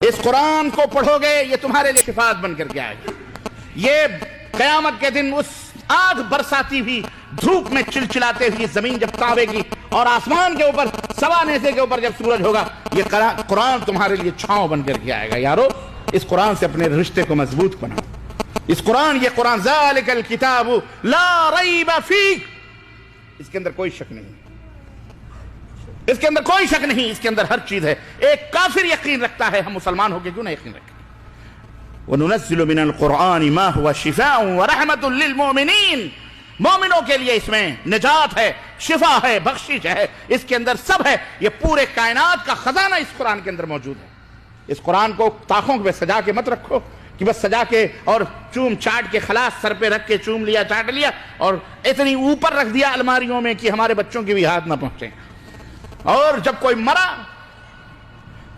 اس قرآن کو پڑھو گے یہ تمہارے لیے شفاعت بن کر کے آئے گا. یہ قیامت کے دن اس آگ برساتی ہوئی دھوپ میں چلچلاتے ہوئی زمین جب کانپے گی اور آسمان کے اوپر سوا نیزے کے اوپر جب سورج ہوگا, یہ قرآن تمہارے لیے چھاؤں بن کر کے آئے گا. یارو اس قرآن سے اپنے رشتے کو مضبوط بناؤ. اس قرآن, یہ قرآن ذالک الکتاب لا ریب فیہ, اس کے اندر کوئی شک نہیں, اس کے اندر کوئی شک نہیں, اس کے اندر ہر چیز ہے. ایک کافر یقین رکھتا ہے, ہم مسلمان ہو کے کیوں نہ یقین رکھیں. وَنُنَزِّلُ مِنَ الْقُرْآنِ مَا هُوَ شِفَاءٌ وَرَحْمَةٌ لِّلْمُؤْمِنِينَ, مومنوں کے لیے اس میں نجات ہے, شفا ہے, بخشش ہے, اس کے اندر سب ہے. یہ پورے کائنات کا خزانہ اس قرآن کے اندر موجود ہے. اس قرآن کو طاقوں پہ سجا کے مت رکھو کہ بس سجا کے اور چوم چاٹ کے خلاص سر پہ رکھ کے چوم لیا, چاٹ لیا اور اتنی اوپر رکھ دیا الماریوں میں کہ ہمارے بچوں کے بھی ہاتھ نہ پہنچے. اور جب کوئی مرا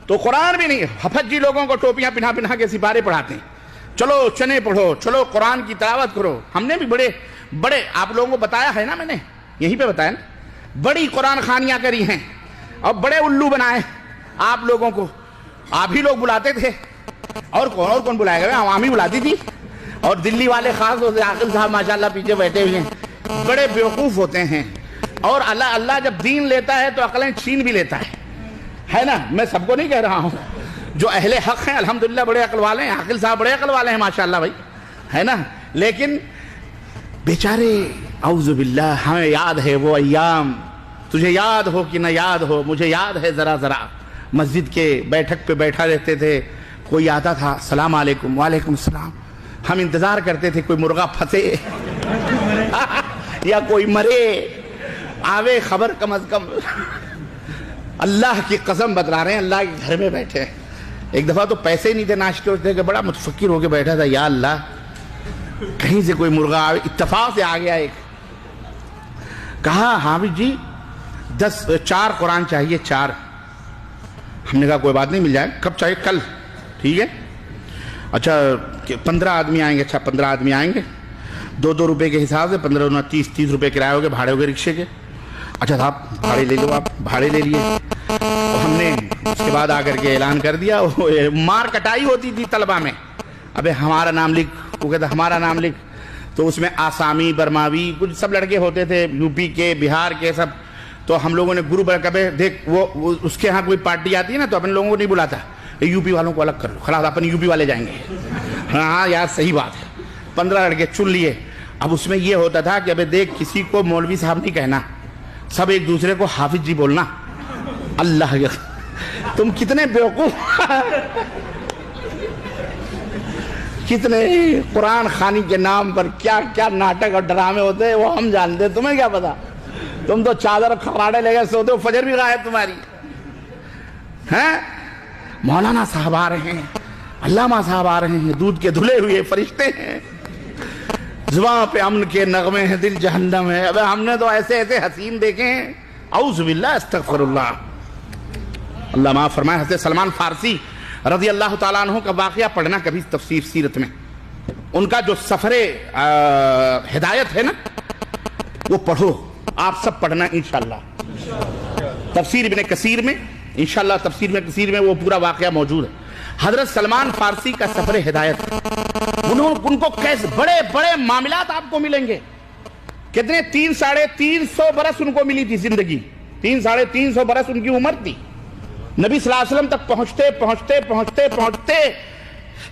تو قرآن بھی نہیں, حفظی لوگوں کو ٹوپیاں پہنا پہنا کے سپارے پڑھاتے ہیں. چلو چنے پڑھو, چلو قرآن کی تلاوت کرو. ہم نے بھی بڑے آپ لوگوں کو بتایا ہے نا, میں نے یہیں پہ بتایا نا, بڑی قرآن خوانیاں کری ہیں اور بڑے الو بنائے آپ لوگوں کو. آپ ہی لوگ بلاتے تھے, اور کون بلائے گا, عوامی بلاتی تھی. اور دلی والے خاص طور سے عاقل صاحب ماشاءاللہ پیچھے بیٹھے ہوئے ہیں, بڑے بیوقوف ہوتے ہیں. اور اللہ جب دین لیتا ہے تو عقلیں چھین بھی لیتا ہے نا. میں سب کو نہیں کہہ رہا ہوں, جو اہل حق ہیں الحمدللہ بڑے عقل والے ہیں, عاقل صاحب بڑے عقل والے ہیں ماشاءاللہ بھائی, ہے نا. لیکن بیچارے اعوذ باللہ, ہمیں یاد ہے وہ ایام, تجھے یاد ہو کہ نہ یاد ہو, مجھے یاد ہے ذرا ذرا. مسجد کے بیٹھک پہ بیٹھا رہتے تھے, کوئی آتا تھا السلام علیکم, وعلیکم السلام. ہم انتظار کرتے تھے کوئی مرغا پھنسے یا کوئی مرے, آوے خبر کم از کم. اللہ کی قسم بتلا رہے ہیں, اللہ کے گھر میں بیٹھے. ایک دفعہ تو پیسے ہی نہیں تھے ناشتے ہوتے, کہ بڑا متفکر ہو کے بیٹھا تھا, یا اللہ کہیں سے کوئی مرغا آوے. اتفاق سے آ گیا ایک, کہا حافظ جی 4 قرآن چاہیے, 4. ہم نے کہا کوئی بات نہیں, مل جائے. کب چاہیے؟ کل. ٹھیک ہے. اچھا 15 آدمی آئیں گے. اچھا 15 آدمی آئیں گے, 2 روپے کے حساب سے 15 × 30 روپے کرایہ ہو گئے, بھاڑے ہو گئے رکشے کے. اچھا صاحب بھاڑے لے لو. آپ بھاڑے لے لیے. اور ہم نے اس کے بعد آ کر کے اعلان کر دیا, مار کٹائی ہوتی تھی طلبہ میں, ابے ہمارا نام لکھ. وہ کہتا ہمارا نام لکھ, تو اس میں آسامی, برماوی, کچھ سب لڑکے ہوتے تھے, یو پی کے, بہار کے سب. تو ہم لوگوں نے گروپ کبھی دیکھ, وہ اس کے ہاں کوئی پارٹی آتی ہے نا, تو اپنے لوگوں کو نہیں بلاتا, یو پی والوں کو الگ کر لو, خلاص اپنے یو پی والے جائیں گے. ہاں یار صحیح بات ہے. 15 لڑکے چن لیے. اب اس میں یہ ہوتا تھا کہ ابے دیکھ, کسی کو مولوی صاحب نہیں کہنا, سب ایک دوسرے کو حافظ جی بولنا. اللہ تم کتنے بیوقوف, کتنے قرآن خوانی کے نام پر کیا کیا ناٹک اور ڈرامے ہوتے ہیں وہ ہم جانتے, تمہیں کیا پتا. تم تو چادر کھراڑے لے گئے سوتے ہو, فجر بھی غائب تمہاری. ہیں مولانا صاحب آ رہے ہیں, علامہ صاحب آ رہے ہیں, دودھ کے دھلے ہوئے فرشتے ہیں, زباں پہ امن کے نغمے ہیں, دل جہنم ہے. اب ہم نے تو ایسے ایسے حسین دیکھے ہیں, اعوذ باللہ استغفر اللہ. اللہ معاف فرمائے. حضرت سلمان فارسی رضی اللہ تعالیٰ عنہ کا واقعہ پڑھنا کبھی تفسیر سیرت میں, ان کا جو سفر ہدایت ہے نا وہ پڑھو, آپ سب پڑھنا انشاءاللہ. تفسیر ابن کثیر میں انشاءاللہ, تفسیر ابن کثیر میں وہ پورا واقعہ موجود ہے. حضرت سلمان فارسی کا سفر ہدایت, ان کو کیسے بڑے بڑے معاملات آپ کو ملیں گے. کتنے 300-350 برس ان کو ملی تھی زندگی, 300-350 برس ان کی عمر تھی. نبی صلی اللہ علیہ وسلم تک پہنچتے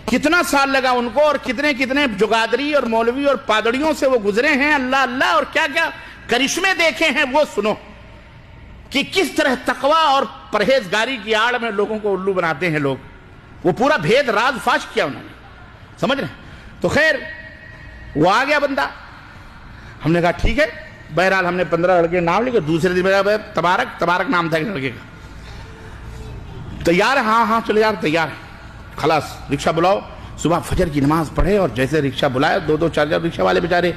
کتنا سال لگا ان کو, اور کتنے جگادری اور مولوی اور پادڑیوں سے وہ گزرے ہیں. اللہ اللہ, اور کیا کیا کرشمے دیکھے ہیں وہ سنو, کہ کس طرح تقوی اور پرہیزگاری کی آڑ میں لوگوں کو الو بناتے ہیں لوگ. وہ پورا بھید راز فاش کیا انہوں نے, سمجھ رہے ہیں. تو خیر وہ آ گیا بندہ, ہم نے کہا ٹھیک ہے. بہرحال ہم نے 15 لڑکے نام لکھے. دوسرے دن میرا تبارک نام تھا ایک لڑکے کا. تیار ہے؟ ہاں چلے یار تیار ہے. خلاص رکشہ بلاؤ. صبح فجر کی نماز پڑھے اور جیسے رکشہ بلایا, 2 4 رکشہ والے بیچارے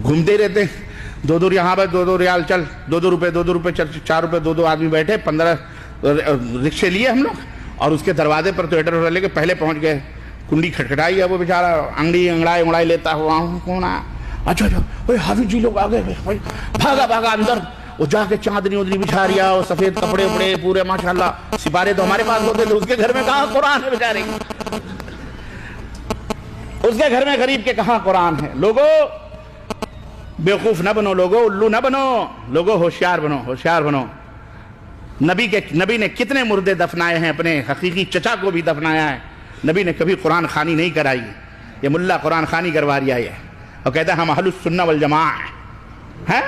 گھومتے رہتے ہیں. 2 یہاں پہ 2 ریال چل, 2 روپے 2 روپے 4 روپے 2 آدمی بیٹھے. 15 رکشے لیے ہم لوگ, اور اس کے دروازے پر تو ایڈر لے کے پہلے پہنچ گئے. کنڈی کھٹکھٹائی ہے, وہ بیچارہ انگڑائی لیتا ہوا, کون آیا؟ اچھا حافظ جی لوگ آ گئے. بھاگا اندر, وہ جا کے چادری ودری بچھا رہا، اور سفید کپڑے وپڑے پورے ماشاءاللہ، سپارے تو ہمارے پاس ہوتے تھے، اس کے گھر میں کہاں قرآن ہے بیچارے، اس کے گھر میں غریب کے کہاں قرآن ہے۔ لوگوں بیوقوف نہ بنو، لوگوں الو نہ بنو، لوگوں ہوشیار بنو، ہوشیار بنو۔ نبی نے کتنے مردے دفنائے ہیں، اپنے حقیقی چچا کو بھی دفنایا ہے، نبی نے کبھی قرآن خوانی نہیں کرائی، یہ ملا قرآن خوانی کروا رہا ہے، اور کہتا ہے ہم اہل السنہ والجماعہ ہیں،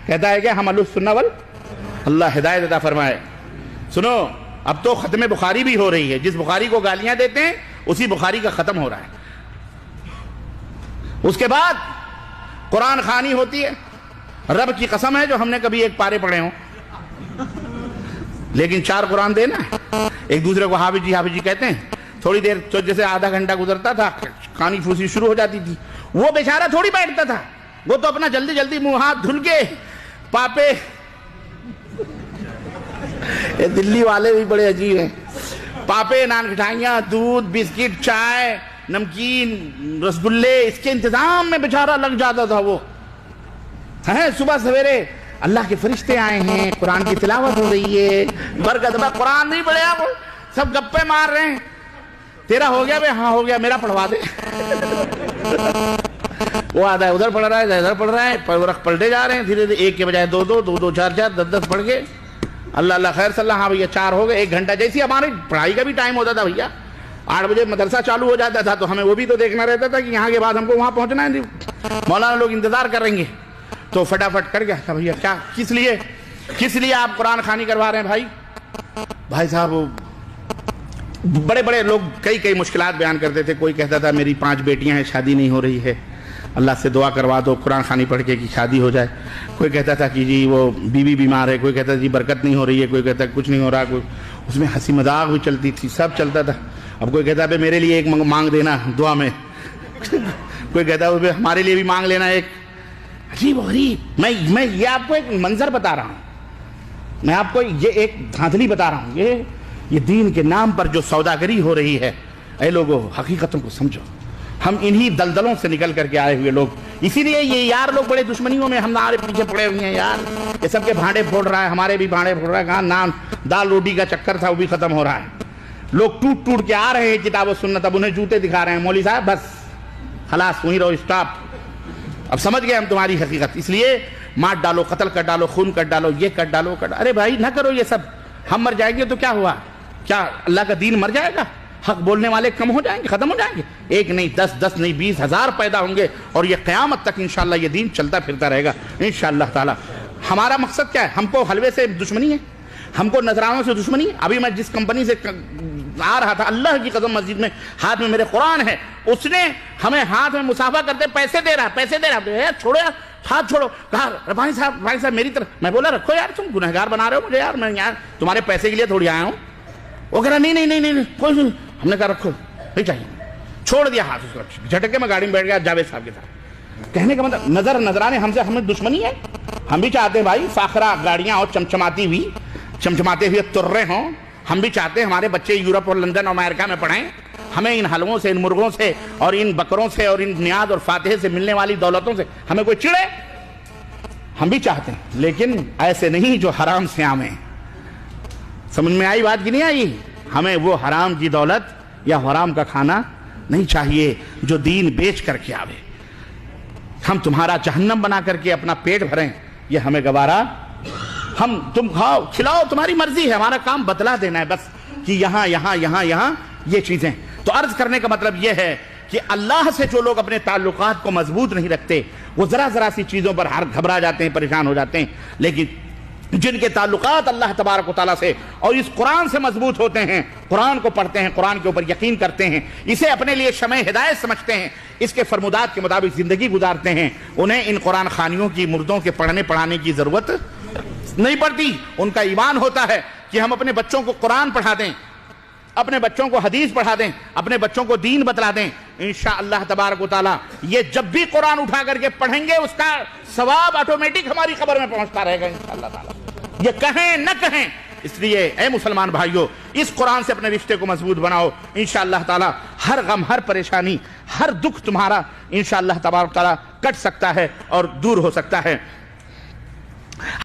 کہتا ہے کہ ہم اہل السنہ اللہ ہدایت عطا فرمائے۔ سنو، اب تو ختم بخاری بھی ہو رہی ہے، جس بخاری کو گالیاں دیتے ہیں اسی بخاری کا ختم ہو رہا ہے، اس کے بعد قرآن خوانی ہوتی ہے۔ رب کی قسم ہے جو ہم نے کبھی ایک پارے پڑھے ہوں، لیکن 4 قرآن دینا ہے، ایک دوسرے کو حافظ جی کہتے ہیں، تھوڑی دیر تو جیسے آدھا گھنٹہ گزرتا تھا کھانی پھوسی شروع ہو جاتی تھی، وہ بیچارہ تھوڑی بیٹھتا تھا، وہ تو اپنا جلدی جلدی منہ ہاتھ دھل کے پاپے، یہ دلی والے بھی بڑے عجیب ہیں، پاپے نان کھٹائیاں دودھ بسکٹ چائے نمکین رسگلے اس کے انتظام میں بیچارہ لگ جاتا تھا۔ وہ صبح سویرے اللہ کے فرشتے آئے ہیں، قرآن کی تلاوت ہو رہی ہے، برکت میں قرآن نہیں پڑھے، آپ سب گپے مار رہے ہیں، تیرا ہو گیا بے؟ ہاں ہو گیا، میرا پڑھوا دے۔ وہ آدھا ہے ادھر پڑھ رہا ہے، ادھر پڑھ رہا ہے، پلٹے جا رہے ہیں دھیرے دھیرے، ایک کے بجائے 2 4 10 پڑھ کے اللہ اللہ خیر صلی اللہ، ہاں بھیا 4 ہو گئے، 1 گھنٹہ جیسی ہماری پڑھائی کا بھی ٹائم ہوتا تھا بھیا، 8 بجے مدرسہ چالو ہو جاتا تھا، تو ہمیں وہ بھی تو دیکھنا رہتا تھا کہ یہاں کے بعد ہم کو وہاں پہنچنا ہے، مولانا لوگ انتظار کریں گے، تو فٹافٹ کر گیا تھا بھیا کیا کس لیے آپ قرآن خوانی کروا رہے ہیں بھائی صاحب؟ بڑے بڑے لوگ کئی مشکلات بیان کرتے تھے، کوئی کہتا تھا میری 5 بیٹیاں ہیں، شادی نہیں ہو رہی ہے، اللہ سے دعا کروا دو قرآن خوانی پڑھ کے کہ شادی ہو جائے، کوئی کہتا تھا کہ جی وہ بیوی بیمار ہے، کوئی کہتا تھا جی برکت نہیں ہو رہی ہے، کوئی کہتا ہے کچھ نہیں ہو رہا، کوئی اس میں ہنسی مذاق بھی چلتی تھی، سب چلتا تھا۔ اب کوئی کہتا ہے میرے لیے ایک مانگ دینا دعا میں، کوئی کہتا ہے ہمارے لیے بھی مانگ لینا ایک، عجیب و غریب۔ میں یہ آپ کو ایک منظر بتا رہا ہوں، میں آپ کو یہ ایک دھاندلی بتا رہا ہوں، یہ دین کے نام پر جو سوداگری ہو رہی ہے، اے لوگوں حقیقتوں کو سمجھو، ہم انہی دلدلوں سے نکل کر کے آئے ہوئے لوگ، اسی لیے یہ یار لوگ بڑے دشمنیوں میں ہمارے پیچھے پڑے ہوئے ہیں یار، یہ سب کے بھانڈے پھوڑ رہا ہے، ہمارے بھی بھانڈے پھوڑ رہا ہے، کہاں نان دال روٹی کا چکر تھا وہ بھی ختم ہو رہا ہے، لوگ ٹوٹ کے آ رہے ہیں کتاب و سنت، اب انہیں جوتے دکھا رہے ہیں، مولوی صاحب بس خلاص وہیں رہو، اسٹاپ، اب سمجھ گئے ہم تمہاری حقیقت، اس لیے مار ڈالو، قتل کر ڈالو، خون کر ڈالو، یہ کر ڈالو، ارے بھائی نہ کرو یہ سب، ہم مر جائیں گے تو کیا ہوا؟ کیا اللہ کا دین مر جائے گا؟ حق بولنے والے کم ہو جائیں گے، ختم ہو جائیں گے؟ 1 نہیں 10 نہیں 20,000 پیدا ہوں گے، اور یہ قیامت تک انشاءاللہ یہ دین چلتا پھرتا رہے گا انشاءاللہ تعالی۔ ہمارا مقصد کیا ہے؟ ہم کو حلوے سے دشمنی ہے، ہم کو نذرانوں سے دشمنی ہے۔ ابھی میں جس کمپنی سے آ رہا تھا، اللہ کی قسم مسجد میں ہاتھ میں میرے قرآن ہے، اس نے ہمیں ہاتھ میں مصافحہ کرتے پیسے دے رہا، چھوڑو یار، ہاتھ چھوڑو، کہا بھائی صاحب میری طرف، میں بولا رکھو یار، تم گنہگار بنا رہے ہو مجھے یار، میں یار تمہارے پیسے کے لیے تھوڑی آیا ہوں۔ وہ کہہ رہا نہیں کوئی نہیں، ہم نے کہا رکھو نہیں چاہیے، چھوڑ دیا ہاتھ اس کو، جھٹک کے میں گاڑی میں بیٹھ گیا جاوید صاحب کے ساتھ۔ کہنے کا مطلب نظرانے ہمیں دشمنی ہے، ہم بھی چاہتے ہیں بھائی فاخرہ گاڑیاں اور چمچماتے ہوئے ترے ہوں، ہم بھی چاہتے ہیں ہمارے بچے یورپ اور لندن اور امریکہ میں پڑھیں، ہمیں ان حلووں سے، ان مرغوں سے اور ان بکروں سے اور ان نیاز اور فاتحے سے ملنے والی دولتوں سے ہمیں کوئی چڑے، ہم بھی چاہتے ہیں، لیکن ایسے نہیں جو حرام سے آمیں۔ سمجھ میں آئی بات کی نہیں آئی؟ ہمیں وہ حرام کی دولت یا حرام کا کھانا نہیں چاہیے جو دین بیچ کر کے آوے، ہم تمہارا جہنم بنا کر کے اپنا پیٹ بھریں، یہ ہمیں گوارا، تم کھاؤ کھلاؤ تمہاری مرضی ہے، ہمارا کام بتلا دینا ہے بس کہ یہاں یہ چیزیں۔ تو عرض کرنے کا مطلب یہ ہے کہ اللہ سے جو لوگ اپنے تعلقات کو مضبوط نہیں رکھتے، وہ ذرا سی چیزوں پر گھبرا جاتے ہیں، پریشان ہو جاتے ہیں، لیکن جن کے تعلقات اللہ تبارک و تعالیٰ سے اور اس قرآن سے مضبوط ہوتے ہیں، قرآن کو پڑھتے ہیں، قرآن کے اوپر یقین کرتے ہیں، اسے اپنے لیے شمع ہدایت سمجھتے ہیں، اس کے فرمودات کے مطابق زندگی گزارتے ہیں، انہیں ان قرآن خوانیوں کی، مردوں کے پڑھنے پڑھانے کی ضرورت نہیں پڑتی۔ ان کا ایمان ہوتا ہے کہ ہم اپنے بچوں کو قرآن پڑھا دیں، اپنے بچوں کو حدیث پڑھا دیں، اپنے بچوں کو دین بتلا دیں، انشاءاللہ تبارک و تعالی یہ جب بھی قرآن اٹھا کر کے پڑھیں گے اس کا ثواب آٹومیٹک ہماری قبر میں پہنچتا رہے گا انشاءاللہ تعالی، یہ کہیں نہ کہیں۔ اس لیے اے مسلمان بھائیو، اس قرآن سے اپنے رشتے کو مضبوط بناؤ، انشاءاللہ تعالی ہر غم، ہر پریشانی، ہر دکھ تمہارا انشاءاللہ تبارک و تعالی کٹ سکتا ہے اور دور ہو سکتا ہے۔